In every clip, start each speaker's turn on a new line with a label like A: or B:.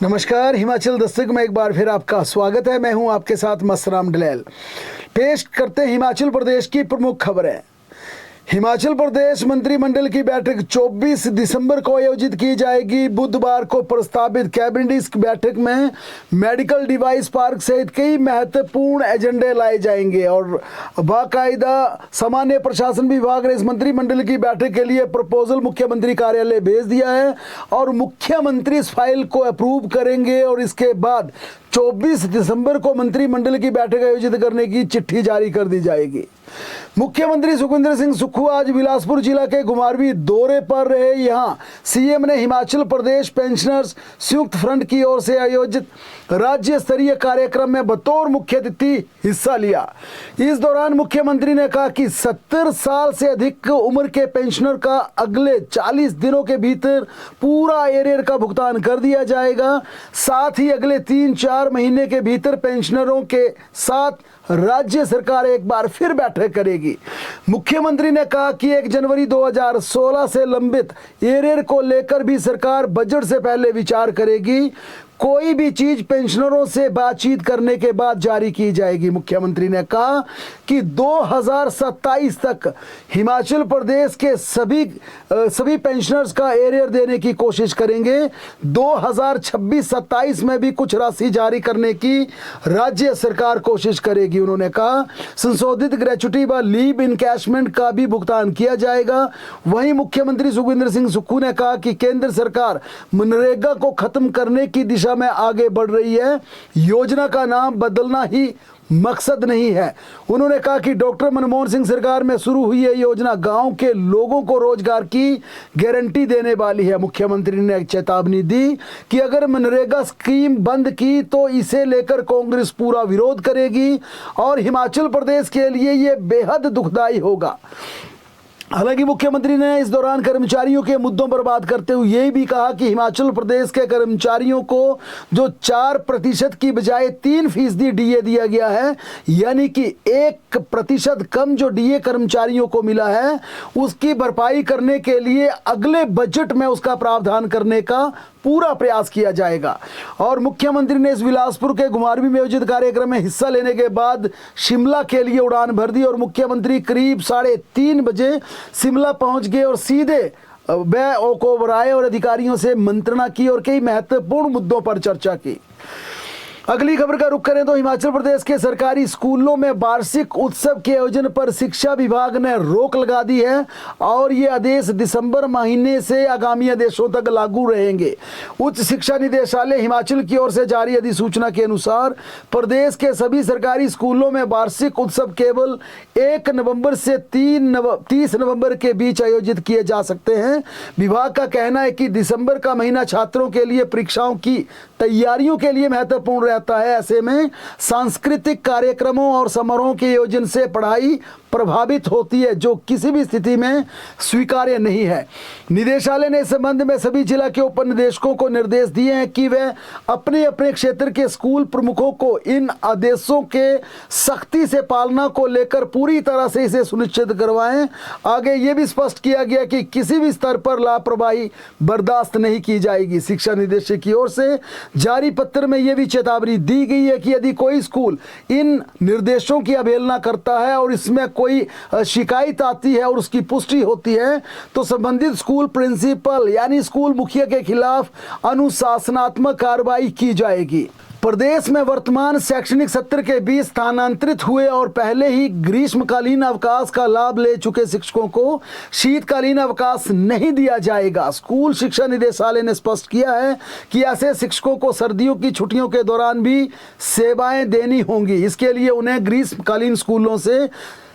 A: नमस्कार, हिमाचल दस्तक में एक बार फिर आपका स्वागत है। मैं हूं आपके साथ मसराम डलेल। पेश करते हैं हिमाचल प्रदेश की प्रमुख खबरें। हिमाचल प्रदेश मंत्रिमंडल की बैठक 24 दिसंबर को आयोजित की जाएगी। बुधवार को प्रस्तावित कैबिनेट बैठक में मेडिकल डिवाइस पार्क सहित कई महत्वपूर्ण एजेंडे लाए जाएंगे और बाकायदा सामान्य प्रशासन विभाग ने इस मंत्रिमंडल की बैठक के लिए प्रपोजल मुख्यमंत्री कार्यालय भेज दिया है और मुख्यमंत्री इस फाइल को अप्रूव करेंगे और इसके बाद 24 दिसंबर को मंत्रिमंडल की बैठक आयोजित करने की चिट्ठी जारी कर दी जाएगी। मुख्यमंत्री सुखविंदर सिंह सुक्खू आज बिलासपुर जिला के घुमारवीं दौरे पर रहे। यहां सीएम ने हिमाचल प्रदेश पेंशनर्स संयुक्त फ्रंट की ओर से आयोजित राज्य स्तरीय कार्यक्रम में बतौर मुख्य अतिथि हिस्सा लिया। इस दौरान मुख्यमंत्री ने कहा कि 70 साल से अधिक उम्र के पेंशनर का अगले 40 दिनों के भीतर पूरा एरियर का भुगतान कर दिया जाएगा। साथ ही अगले 3-4 महीने के भीतर पेंशनरों के साथ राज्य सरकार एक बार फिर बैठक करेगी। मुख्यमंत्री ने कहा कि 1 जनवरी 2016 से लंबित एरियर को लेकर भी सरकार बजट से पहले विचार करेगी। कोई भी चीज पेंशनरों से बातचीत करने के बाद जारी की जाएगी। मुख्यमंत्री ने कहा कि 2027 तक हिमाचल प्रदेश के सभी पेंशनर्स का एरियर देने की कोशिश करेंगे। 2026-27 में भी कुछ राशि जारी करने की राज्य सरकार कोशिश करेगी। उन्होंने कहा संशोधित ग्रेच्युटी व लीव इनकैशमेंट का भी भुगतान किया जाएगा। वहीं मुख्यमंत्री सुखविंदर सिंह सुक्खू ने कहा कि केंद्र सरकार मनरेगा को खत्म करने की दिशा में आगे बढ़ रही है। योजना का नाम बदलना ही मकसद नहीं है। उन्होंने कहा कि डॉक्टर मनमोहन सिंह सरकार में शुरू हुई यह योजना गांव के लोगों को रोजगार की गारंटी देने वाली है। मुख्यमंत्री ने चेतावनी दी कि अगर मनरेगा स्कीम बंद की तो इसे लेकर कांग्रेस पूरा विरोध करेगी और हिमाचल प्रदेश के लिए यह बेहद दुखदायी होगा। हालांकि मुख्यमंत्री ने इस दौरान कर्मचारियों के मुद्दों पर बात करते हुए यही भी कहा कि हिमाचल प्रदेश के कर्मचारियों को जो 4% की बजाय 3% डीए दिया गया है, यानी कि 1% कम जो डीए कर्मचारियों को मिला है, उसकी भरपाई करने के लिए अगले बजट में उसका प्रावधान करने का पूरा प्रयास किया जाएगा। और मुख्यमंत्री ने इस बिलासपुर के घुमारवीं में आयोजित कार्यक्रम में हिस्सा लेने के बाद शिमला के लिए उड़ान भर दी और मुख्यमंत्री करीब 3:30 बजे शिमला पहुंच गए और सीधे वे ओबराय और अधिकारियों से मंत्रणा की और कई महत्वपूर्ण मुद्दों पर चर्चा की। अगली खबर का रुख करें तो हिमाचल प्रदेश के सरकारी स्कूलों में वार्षिक उत्सव के आयोजन पर शिक्षा विभाग ने रोक लगा दी है और ये आदेश दिसंबर महीने से आगामी आदेशों तक लागू रहेंगे। उच्च शिक्षा निदेशालय हिमाचल की ओर से जारी अधिसूचना के अनुसार प्रदेश के सभी सरकारी स्कूलों में वार्षिक उत्सव केवल 1 नवंबर से 30 नवंबर के बीच आयोजित किए जा सकते हैं। विभाग का कहना है कि दिसंबर का महीना छात्रों के लिए परीक्षाओं की तैयारियों के लिए महत्वपूर्ण रहता है। ऐसे में सांस्कृतिक कार्यक्रमों और समारोह के आयोजन से पढ़ाई प्रभावित होती है, जो किसी भी स्थिति में स्वीकार्य नहीं है। निदेशालय ने इस संबंध में सभी जिला के उप निदेशकों को निर्देश दिए हैं कि वे अपने अपने क्षेत्र के स्कूल प्रमुखों को इन आदेशों के सख्ती से पालना को लेकर पूरी तरह से इसे सुनिश्चित करवाएं। आगे ये भी स्पष्ट किया गया कि किसी भी स्तर पर लापरवाही बर्दाश्त नहीं की जाएगी। शिक्षा निदेशक की ओर से जारी पत्र में यह भी चेतावनी दी गई है कि यदि कोई स्कूल इन निर्देशों की अवहेलना करता है और इसमें कोई शिकायत आती है और उसकी पुष्टि होती है तो संबंधित स्कूल प्रिंसिपल यानी स्कूल मुखिया के खिलाफ अनुशासनात्मक कार्रवाई की जाएगी। प्रदेश में वर्तमान शैक्षणिक सत्र के बीच स्थानांतरित हुए और पहले ही ग्रीष्मकालीन अवकाश का लाभ ले चुके शिक्षकों को शीतकालीन अवकाश नहीं दिया जाएगा। स्कूल शिक्षा निदेशालय ने स्पष्ट किया है कि ऐसे शिक्षकों को सर्दियों की छुट्टियों के दौरान भी सेवाएं देनी होंगी। इसके लिए उन्हें ग्रीष्मकालीन स्कूलों से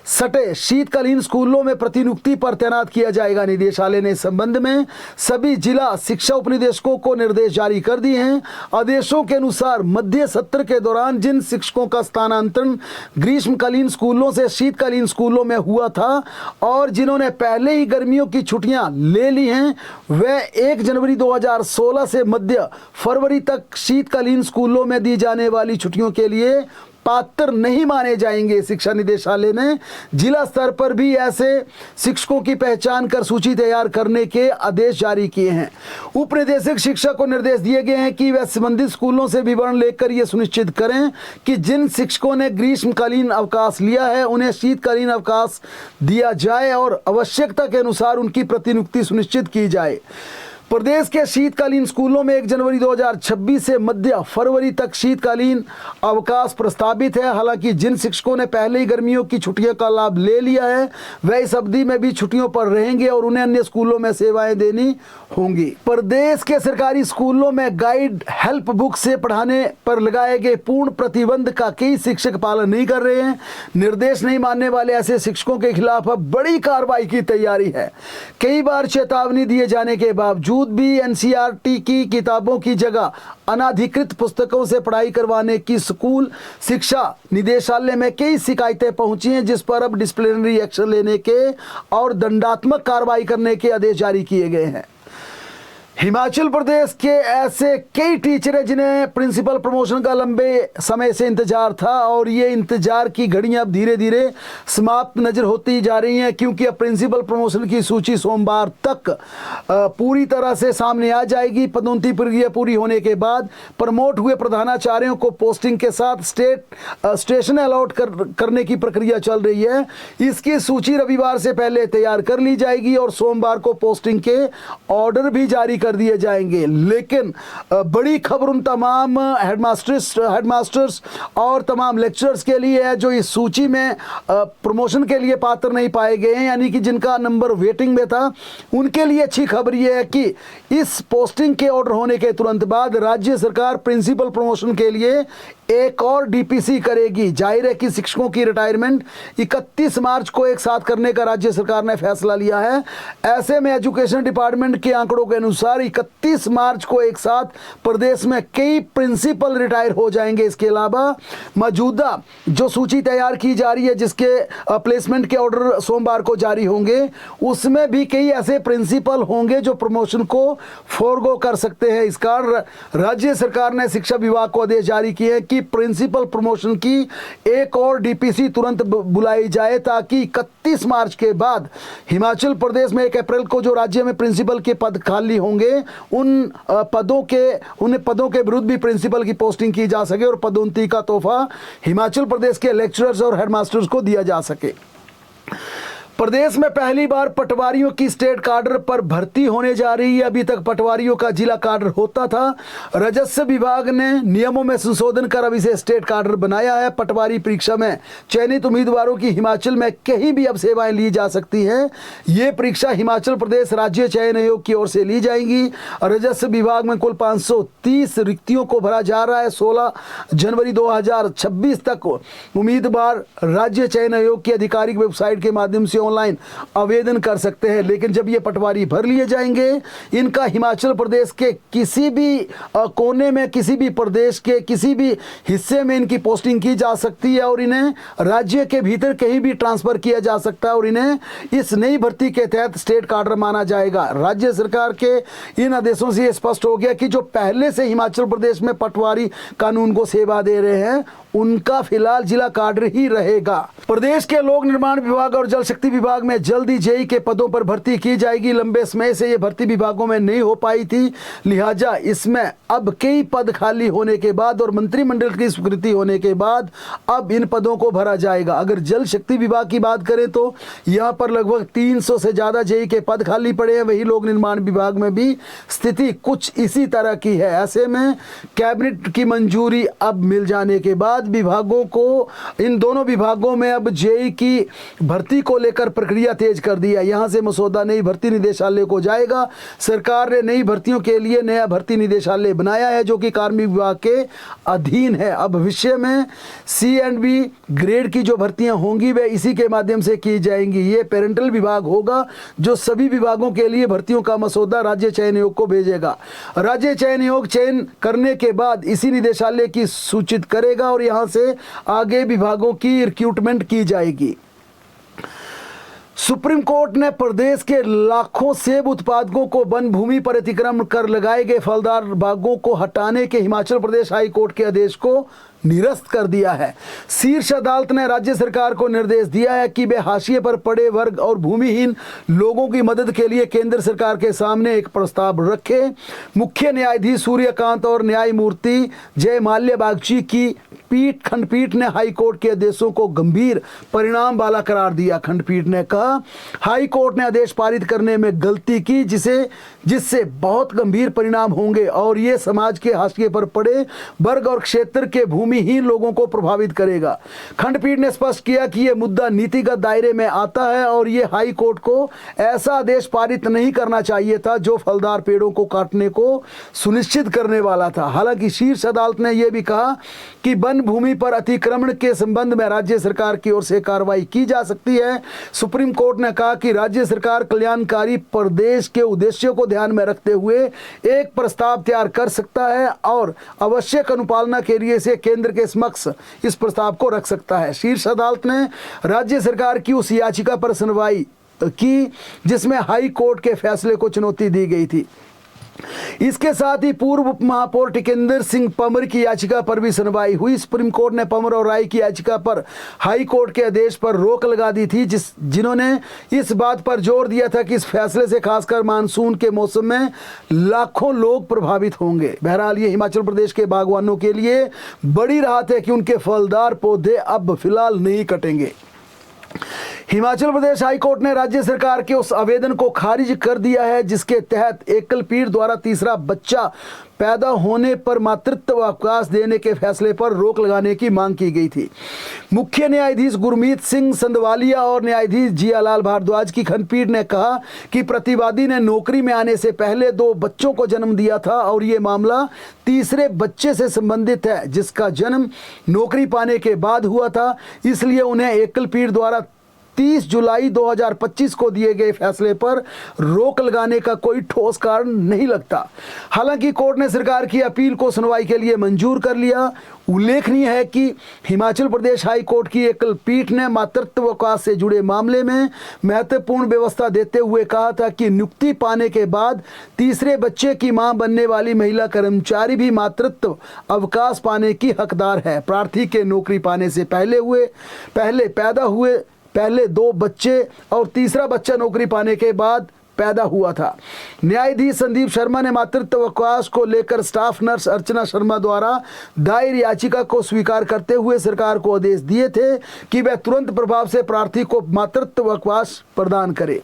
A: सटे शीतकालीन स्कूलों में प्रतिनियुक्ति पर तैनात किया जाएगा। निदेशालय ने इस संबंध में सभी जिला शिक्षा उपनिदेशकों को निर्देश जारी कर दिए हैं। आदेशों के अनुसार मध्य सत्र के दौरान जिन शिक्षकों का स्थानांतरण ग्रीष्मकालीन स्कूलों से शीतकालीन स्कूलों में हुआ था और जिन्होंने पहले ही गर्मियों की छुट्टियां ले ली हैं, वे 1 जनवरी 2016 से मध्य फरवरी तक शीतकालीन स्कूलों में दी जाने वाली छुट्टियों के लिए पात्र नहीं माने जाएंगे। शिक्षा निदेशालय ने जिला स्तर पर भी ऐसे शिक्षकों की पहचान कर सूची तैयार करने के आदेश जारी किए हैं। उप निदेशक शिक्षा को निर्देश दिए गए हैं कि वह संबंधित स्कूलों से विवरण लेकर यह सुनिश्चित करें कि जिन शिक्षकों ने ग्रीष्मकालीन अवकाश लिया है उन्हें शीतकालीन अवकाश दिया जाए और आवश्यकता के अनुसार उनकी प्रतिनियुक्ति सुनिश्चित की जाए। प्रदेश के शीतकालीन स्कूलों में 1 जनवरी 2026 से मध्य फरवरी तक शीतकालीन अवकाश प्रस्तावित है। हालांकि जिन शिक्षकों ने पहले ही गर्मियों की छुट्टियों का लाभ ले लिया है वह इस अवधि में भी छुट्टियों पर रहेंगे और उन्हें अन्य स्कूलों में सेवाएं देनी होंगी। प्रदेश के सरकारी स्कूलों में गाइड हेल्प बुक से पढ़ाने पर लगाए गए पूर्ण प्रतिबंध का कई शिक्षक पालन नहीं कर रहे हैं। निर्देश नहीं मानने वाले ऐसे शिक्षकों के खिलाफ अब बड़ी कार्रवाई की तैयारी है। कई बार चेतावनी दिए जाने के बावजूद भी एनसीईआरटी की किताबों की जगह अनाधिकृत पुस्तकों से पढ़ाई करवाने की स्कूल शिक्षा निदेशालय में कई शिकायतें पहुंची हैं, जिस पर अब डिसिप्लिनरी एक्शन लेने के और दंडात्मक कार्रवाई करने के आदेश जारी किए गए हैं। हिमाचल प्रदेश के ऐसे कई टीचर हैं जिन्हें प्रिंसिपल प्रमोशन का लंबे समय से इंतजार था और ये इंतजार की घड़ियां अब धीरे धीरे समाप्त नजर होती जा रही हैं, क्योंकि अब प्रिंसिपल प्रमोशन की सूची सोमवार तक पूरी तरह से सामने आ जाएगी। पदोन्नति प्रक्रिया पूरी होने के बाद प्रमोट हुए प्रधानाचार्यों को पोस्टिंग के साथ स्टेशन अलॉट करने की प्रक्रिया चल रही है। इसकी सूची रविवार से पहले तैयार कर ली जाएगी और सोमवार को पोस्टिंग के ऑर्डर भी जारी कर दिए जाएंगे। लेकिन बड़ी खबर उन तमाम हेडमास्टर्स और तमाम लेक्चरर्स के लिए है जो इस सूची में प्रमोशन के लिए पात्र नहीं पाए गए हैं, यानी कि जिनका नंबर वेटिंग में था। उनके लिए अच्छी खबर यह है कि इस पोस्टिंग के ऑर्डर होने के तुरंत बाद राज्य सरकार प्रिंसिपल प्रमोशन के लिए एक और डीपीसी करेगी। जाहिर है कि शिक्षकों की रिटायरमेंट 31 मार्च को एक साथ करने का राज्य सरकार ने फैसला लिया है। ऐसे में एजुकेशन डिपार्टमेंट के आंकड़ों के अनुसार 31 मार्च को एक साथ प्रदेश में कई प्रिंसिपल रिटायर हो जाएंगे। इसके अलावा मौजूदा जो सूची तैयार की जा रही है, जिसके प्लेसमेंट के ऑर्डर सोमवार को जारी होंगे, उसमें भी कई ऐसे प्रिंसिपल होंगे जो प्रमोशन को फोरगो कर सकते हैं। इस कारण राज्य सरकार ने शिक्षा विभाग को आदेश जारी किए हैं कि प्रिंसिपल प्रमोशन की एक और डीपीसी तुरंत बुलाई जाए, ताकि 31 मार्च के बाद हिमाचल प्रदेश में 1 अप्रैल को जो राज्य में प्रिंसिपल के पद खाली होंगे उन पदों के विरुद्ध भी प्रिंसिपल की पोस्टिंग की जा सके और पदोन्नति का तोहफा हिमाचल प्रदेश के लेक्चरर्स और हेडमास्टर्स को दिया जा सके। प्रदेश में पहली बार पटवारियों की स्टेट काडर पर भर्ती होने जा रही है। अभी तक पटवारियों का जिला काडर होता था। राजस्व विभाग ने नियमों में संशोधन कर अब इसे स्टेट काडर बनाया है। पटवारी परीक्षा में चयनित उम्मीदवारों की हिमाचल में कहीं भी अब सेवाएं ली जा सकती हैं। ये परीक्षा हिमाचल प्रदेश राज्य चयन आयोग की ओर से ली जाएंगी। राजस्व विभाग में कुल 530 रिक्तियों को भरा जा रहा है। 16 जनवरी 2026 तक उम्मीदवार राज्य चयन आयोग की आधिकारिक वेबसाइट के माध्यम से ऑनलाइन आवेदन कर सकते हैं। लेकिन जब ये पटवारी भर लिए जाएंगे, इनका हिमाचल प्रदेश के किसी भी कोने में, किसी भी प्रदेश के किसी भी हिस्से में इनकी पोस्टिंग की जा सकती है और इन्हें राज्य के भीतर कहीं भी ट्रांसफर किया जा सकता है और इन्हें इस नई भर्ती के तहत स्टेट काडर माना जाएगा। राज्य सरकार के इन आदेशों से यह स्पष्ट हो गया कि जो पहले से हिमाचल प्रदेश में पटवारी कानून को सेवा दे रहे हैं उनका फिलहाल जिला काडर ही रहेगा। प्रदेश के लोक निर्माण विभाग और जल शक्ति विभाग में जल्दी जेई के पदों पर भर्ती की जाएगी। लंबे समय से ये भर्ती विभागों में नहीं हो पाई थी, लिहाजा इसमें अब कई पद खाली होने के बाद और मंत्रिमंडल की स्वीकृति होने के बाद अब इन पदों को भरा जाएगा। अगर जल शक्ति विभाग की बात करें तो यहाँ पर लगभग 300 से ज़्यादा जेई के पद खाली पड़े हैं। वही लोक निर्माण विभाग में भी स्थिति कुछ इसी तरह की है। ऐसे में कैबिनेट की मंजूरी अब मिल जाने के बाद विभागों को, इन दोनों विभागों में अब जेई की भर्ती को लेकर प्रक्रिया तेज कर दिया। यहां से मसौदा नई भर्ती निदेशालय को जाएगा। सरकार ने नई भर्तियों के लिए नया भर्ती निदेशालय बनाया है जो कि कार्मिक विभाग के अधीन है। अब भविष्य में C&B ग्रेड की जो भर्तियां होंगी वे इसी के माध्यम से की जाएंगी। ये पेरेंटल विभाग होगा जो सभी विभागों के लिए भर्तियों का मसौदा राज्य चयन आयोग को भेजेगा। राज्य चयन आयोग चयन करने के बाद इसी निदेशालय की सूचित करेगा और यहां से आगे विभागों की रिक्रूटमेंट की जाएगी। सुप्रीम कोर्ट ने प्रदेश के लाखों सेब उत्पादकों को वन भूमि पर अतिक्रमण कर लगाए गए फलदार बागों को हटाने के हिमाचल प्रदेश हाई कोर्ट के आदेश को निरस्त कर दिया है। शीर्ष अदालत ने राज्य सरकार को निर्देश दिया है कि वे हाशिए पर पड़े वर्ग और भूमिहीन लोगों की मदद के लिए केंद्र सरकार के सामने एक प्रस्ताव रखे। मुख्य न्यायाधीश सूर्यकांत और न्यायमूर्ति जय माल्या बागची की खंडपीठ ने हाईकोर्ट के आदेशों को गंभीर परिणाम वाला करार दिया। खंडपीठ ने कहा, हाईकोर्ट ने आदेश पारित करने में गलती की जिससे बहुत गंभीर परिणाम होंगे और ये समाज के हाशिए पर पड़े वर्ग और क्षेत्र के भूमिहीन लोगों को प्रभावित करेगा। खंडपीठ ने स्पष्ट किया कि यह मुद्दा नीतिगत दायरे में आता है और ये हाईकोर्ट को ऐसा आदेश पारित नहीं करना चाहिए था जो फलदार पेड़ों को काटने को सुनिश्चित करने वाला था। हालांकि शीर्ष अदालत ने यह भी कहा कि वन भूमि पर अतिक्रमण के संबंध में राज्य सरकार की ओर से कार्रवाई की जा सकती है। सुप्रीम कोर्ट ने कहा कि राज्य सरकार कल्याणकारी प्रदेश के उद्देश्यों को ध्यान में रखते हुए एक प्रस्ताव तैयार कर सकता है और आवश्यक अनुपालना के लिए इसे केंद्र के समक्ष इस प्रस्ताव को रख सकता है। शीर्ष अदालत ने राज्य सरकार की उस याचिका पर सुनवाई की जिसमें हाई कोर्ट के फैसले को चुनौती दी गई थी। इसके साथ ही पूर्व उप महापौर टिकेंद्र सिंह पंवर की याचिका पर भी सुनवाई हुई। सुप्रीम कोर्ट ने पंवर और राय की याचिका पर हाई कोर्ट के आदेश पर रोक लगा दी थी जिन्होंने इस बात पर जोर दिया था कि इस फैसले से खासकर मानसून के मौसम में लाखों लोग प्रभावित होंगे। बहरहाल ये हिमाचल प्रदेश के बागवानों के लिए बड़ी राहत है कि उनके फलदार पौधे अब फिलहाल नहीं कटेंगे। हिमाचल प्रदेश हाईकोर्ट ने राज्य सरकार के उस आवेदन को खारिज कर दिया है जिसके तहत एकल पीढ़ द्वारा तीसरा बच्चा पैदा होने पर मातृत्व अवकाश देने के फैसले पर रोक लगाने की मांग की गई थी। मुख्य न्यायाधीश गुरमीत सिंह संधवालिया और न्यायाधीश जियालाल भारद्वाज की खंडपीठ ने कहा कि प्रतिवादी ने नौकरी में आने से पहले 2 बच्चों को जन्म दिया था और ये मामला तीसरे बच्चे से संबंधित है जिसका जन्म नौकरी पाने के बाद हुआ था। इसलिए उन्हें एकल पीढ़ द्वारा 30 जुलाई 2025 को दिए गए फैसले पर रोक लगाने का कोई ठोस कारण नहीं लगता। हालांकि कोर्ट ने सरकार की अपील को सुनवाई के लिए मंजूर कर लिया। उल्लेखनीय है कि हिमाचल प्रदेश हाई कोर्ट की एकल पीठ ने मातृत्व अवकाश से जुड़े मामले में महत्वपूर्ण व्यवस्था देते हुए कहा था कि नियुक्ति पाने के बाद तीसरे बच्चे की मां बनने वाली महिला कर्मचारी भी मातृत्व अवकाश पाने की हकदार है। प्रार्थी के नौकरी पाने से पहले 2 बच्चे और तीसरा बच्चा नौकरी पाने के बाद पैदा हुआ था। न्यायाधीश संदीप शर्मा ने मातृत्व अवकाश को लेकर स्टाफ नर्स अर्चना शर्मा द्वारा दायर याचिका को स्वीकार करते हुए सरकार को आदेश दिए थे कि वह तुरंत प्रभाव से प्रार्थी को मातृत्व अवकाश प्रदान करे।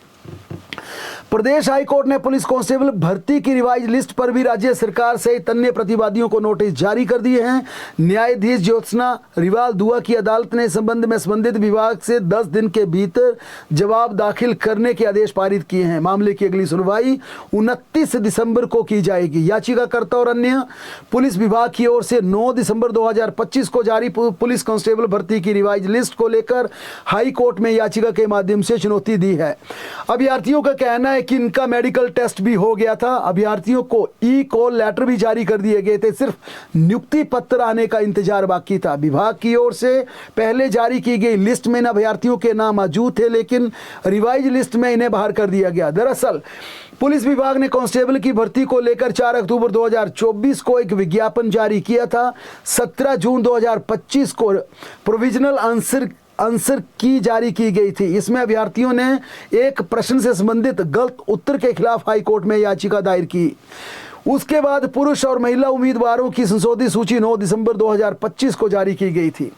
A: प्रदेश हाईकोर्ट ने पुलिस कांस्टेबल भर्ती की रिवाइज लिस्ट पर भी राज्य सरकार सहित अन्य प्रतिवादियों को नोटिस जारी कर दिए हैं। न्यायाधीश ज्योत्सना रिवाल दुआ की अदालत ने इस संबंध में संबंधित विभाग से 10 दिन के भीतर जवाब दाखिल करने के आदेश पारित किए हैं। मामले की अगली सुनवाई 29 दिसंबर को की जाएगी। याचिकाकर्ता और अन्य पुलिस विभाग की ओर से 9 दिसंबर 2025 को जारी पुलिस कांस्टेबल भर्ती की रिवाइज लिस्ट को लेकर हाई कोर्ट में याचिका के माध्यम से चुनौती दी है। अभ्यर्थियों का कहना है कि इनका मेडिकल टेस्ट भी हो गया था। अभ्यर्थियों को ई-कॉल लेटर भी जारी कर दिए गए थे, सिर्फ नियुक्ति पत्र आने का इंतजार बाकी था। विभाग की ओर से पहले जारी की गई लिस्ट में इन अभ्यर्थियों के नाम मौजूद थे लेकिन रिवाइज लिस्ट में इन्हें बाहर कर दिया गया। दरअसल पुलिस विभाग ने कांस्टेबल की भर्ती को लेकर 4 अक्टूबर 2024 को एक विज्ञापन जारी किया था। 17 जून 2025 को प्रोविजनल आंसर की जारी की गई थी। इसमें अभ्यर्थियों ने एक प्रश्न से संबंधित गलत उत्तर के खिलाफ हाईकोर्ट में याचिका दायर की। उसके बाद पुरुष और महिला उम्मीदवारों की संशोधित सूची 9 दिसंबर 2025 को जारी की गई थी।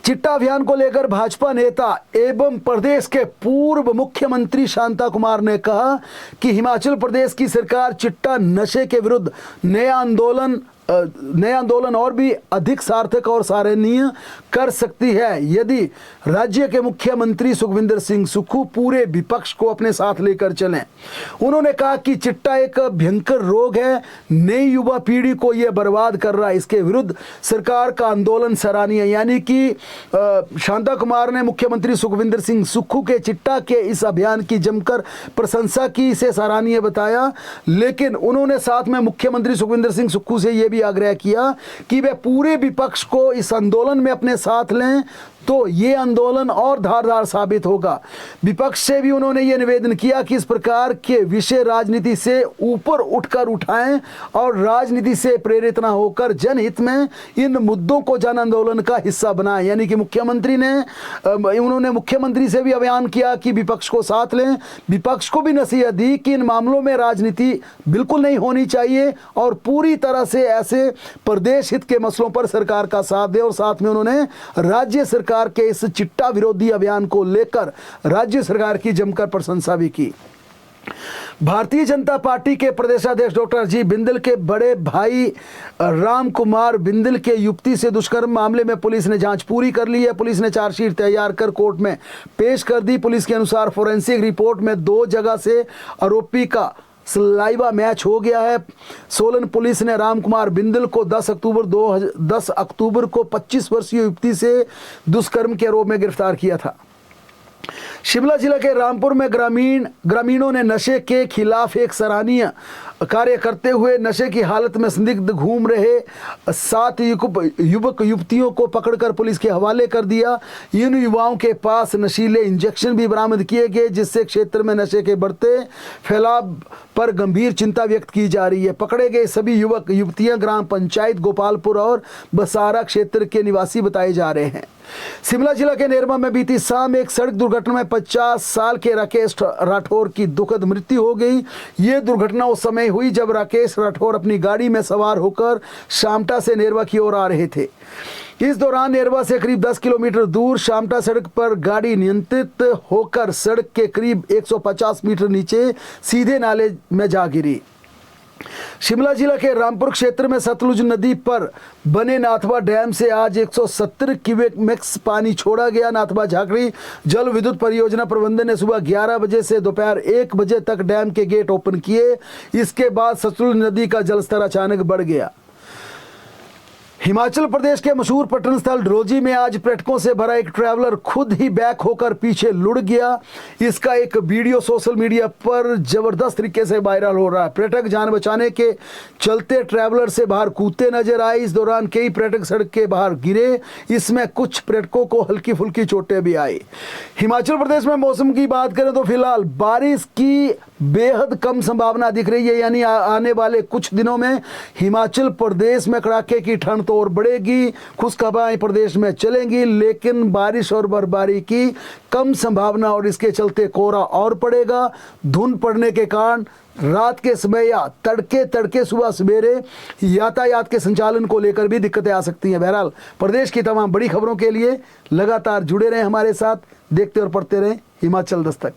A: चिट्टा अभियान को लेकर भाजपा नेता एवं प्रदेश के पूर्व मुख्यमंत्री शांता कुमार ने कहा कि हिमाचल प्रदेश की सरकार चिट्टा नशे के विरुद्ध नया आंदोलन और भी अधिक सार्थक और सराहनीय कर सकती है यदि राज्य के मुख्यमंत्री सुखविंदर सिंह सुक्खू पूरे विपक्ष को अपने साथ लेकर चलें। उन्होंने कहा कि चिट्टा एक भयंकर रोग है, नई युवा पीढ़ी को यह बर्बाद कर रहा है, इसके विरुद्ध सरकार का आंदोलन सराहनीय। यानी कि शांता कुमार ने मुख्यमंत्री सुखविंदर सिंह सुक्खू के चिट्टा के इस अभियान की जमकर प्रशंसा की, इसे सराहनीय बताया, लेकिन उन्होंने साथ में मुख्यमंत्री सुखविंदर सिंह सुक्खू से यह भी भी आग्रह किया कि वे पूरे विपक्ष को इस आंदोलन में अपने साथ लें, तो ये आंदोलन और धारदार साबित होगा। विपक्ष से भी उन्होंने ये निवेदन किया कि इस प्रकार के विषय राजनीति से ऊपर उठकर उठाएं और राजनीति से प्रेरित ना होकर जनहित में इन मुद्दों को जन आंदोलन का हिस्सा बनाएं। यानी कि उन्होंने मुख्यमंत्री से भी बयान किया कि विपक्ष को साथ लें, विपक्ष को भी नसीहत दी कि इन मामलों में राजनीति बिल्कुल नहीं होनी चाहिए और पूरी तरह से ऐसे प्रदेश हित के मसलों पर सरकार का साथ दे। और साथ में उन्होंने राज्य सरकार के इस चिट्टा विरोधी अभियान को लेकर राज्य सरकार की जमकर प्रशंसा भी की। भारतीय जनता पार्टी के प्रदेशाध्यक्ष डॉक्टर अजय बिंदल के बड़े भाई राम कुमार बिंदल के युवती से दुष्कर्म मामले में पुलिस ने जांच पूरी कर ली है। पुलिस ने चार्जशीट तैयार कर कोर्ट में पेश कर दी। पुलिस के अनुसार फोरेंसिक रिपोर्ट में 2 जगह से आरोपी का सलाइवा मैच हो गया है। सोलन पुलिस ने राम कुमार बिंदल को 10 अक्टूबर को 25 वर्षीय युवती से दुष्कर्म के आरोप में गिरफ्तार किया था। शिमला जिला के रामपुर में ग्रामीणों ने नशे के खिलाफ एक सराहनीय कार्य करते हुए नशे की हालत में संदिग्ध घूम रहे 7 युवक युवतियों को पकड़कर पुलिस के हवाले कर दिया। इन युवाओं के पास नशीले इंजेक्शन भी बरामद किए गए, जिससे क्षेत्र में नशे के बढ़ते फैलाव पर गंभीर चिंता व्यक्त की जा रही है। पकड़े गए सभी युवक युवतियां ग्राम पंचायत गोपालपुर और बसारा क्षेत्र के निवासी बताए जा रहे हैं। शिमला जिला के नेरमा में बीती शाम एक सड़क दुर्घटना में 50 साल के राकेश राठौर की दुखद मृत्यु हो गई। ये दुर्घटना उस समय हुई जब राकेश राठौर अपनी गाड़ी में सवार होकर शामटा से नेरवा की ओर आ रहे थे। इस दौरान नेरवा से करीब 10 किलोमीटर दूर शामटा सड़क पर गाड़ी नियंत्रित होकर सड़क के करीब 150 मीटर नीचे सीधे नाले में जा गिरी। शिमला जिला के रामपुर क्षेत्र में सतलुज नदी पर बने नाथवा डैम से आज 170 क्यूसेक पानी छोड़ा गया। नाथवा झाकड़ी जल विद्युत परियोजना प्रबंधन ने सुबह 11 बजे से दोपहर 1 बजे तक डैम के गेट ओपन किए। इसके बाद सतलुज नदी का जलस्तर अचानक बढ़ गया। हिमाचल प्रदेश के मशहूर पर्यटन स्थल डलहौजी में आज पर्यटकों से भरा एक ट्रैवलर खुद ही बैक होकर पीछे लुढ़ गया। इसका एक वीडियो सोशल मीडिया पर जबरदस्त तरीके से वायरल हो रहा है। पर्यटक जान बचाने के चलते ट्रैवलर से बाहर कूदते नजर आए। इस दौरान कई पर्यटक सड़क के बाहर गिरे। इसमें कुछ पर्यटकों को हल्की फुल्की चोटें भी आई। हिमाचल प्रदेश में मौसम की बात करें तो फिलहाल बारिश की बेहद कम संभावना दिख रही है। यानी आने वाले कुछ दिनों में हिमाचल प्रदेश में कड़ाके की ठंड तो और बढ़ेगी, खुश्क हवाएं प्रदेश में चलेंगी, लेकिन बारिश और बर्फबारी की कम संभावना और इसके चलते कोहरा और पड़ेगा। धुंध पड़ने के कारण रात के समय या तड़के सुबह सवेरे यातायात के संचालन को लेकर भी दिक्कतें आ सकती हैं। बहरहाल प्रदेश की तमाम बड़ी खबरों के लिए लगातार जुड़े रहें हमारे साथ, देखते और पढ़ते रहें हिमाचल दस्तक।